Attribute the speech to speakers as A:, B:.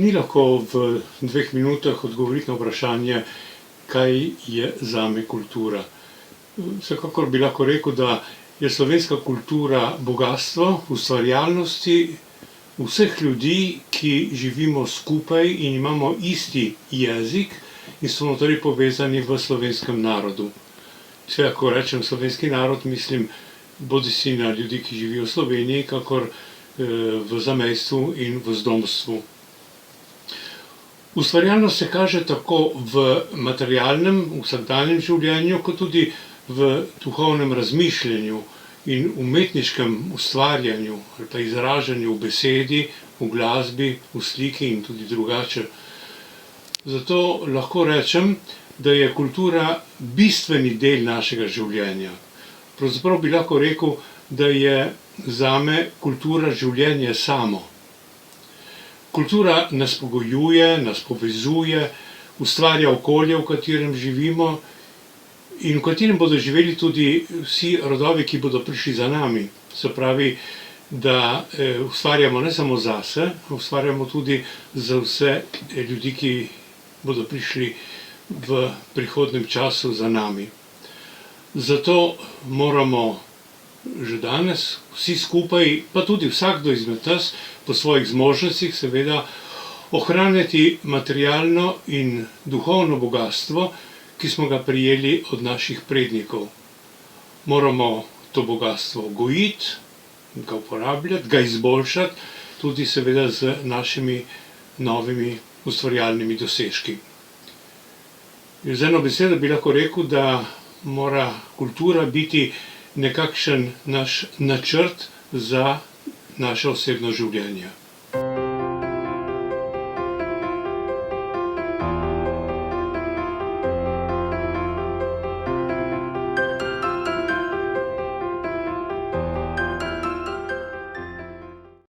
A: Ni lahko v 2 minutah odgovoriti na vprašanje, kaj je zame kultura. Vsekakor bi lahko rekel, da je slovenska kultura bogastvo ustvarjalnosti vseh ljudi, ki živimo skupaj in imamo isti jezik in smo torej povezani v slovenskem narodu. Seveda, ko rečem slovenski narod, mislim bodisi na ljudi, ki živijo v Sloveniji, kakor v zamejstvu in v zdomstvu. Ustvarjalnost se kaže tako v materialnem, vsakdanjem življenju, kot tudi v duhovnem razmišljanju in umetniškem ustvarjanju ali pa izražanju v besedi, v glasbi, v sliki in tudi drugače. Zato lahko rečem, da je kultura bistveni del našega življenja. Pravzaprav bi lahko rekel, da je zame kultura življenje samo. Kultura nas pogojuje, nas povezuje, ustvarja okolje, v katerem živimo in v katerem bodo živeli tudi vsi rodovi, ki bodo prišli za nami. Se pravi, da ustvarjamo ne samo zase, ustvarjamo tudi za vse ljudi, ki bodo prišli v prihodnjem času za nami. Zato moramo že danes vsi skupaj, pa tudi vsakdo izmed nas, po svojih zmožnostih seveda, ohranjati materialno in duhovno bogastvo, ki smo ga prejeli od naših prednikov. Moramo to bogastvo gojiti, ga uporabljati, ga izboljšati, tudi seveda z našimi novimi ustvarjalnimi dosežki. Z eno besedo bi lahko rekel, da mora kultura biti nekakšen naš načrt za naše osebno življenje.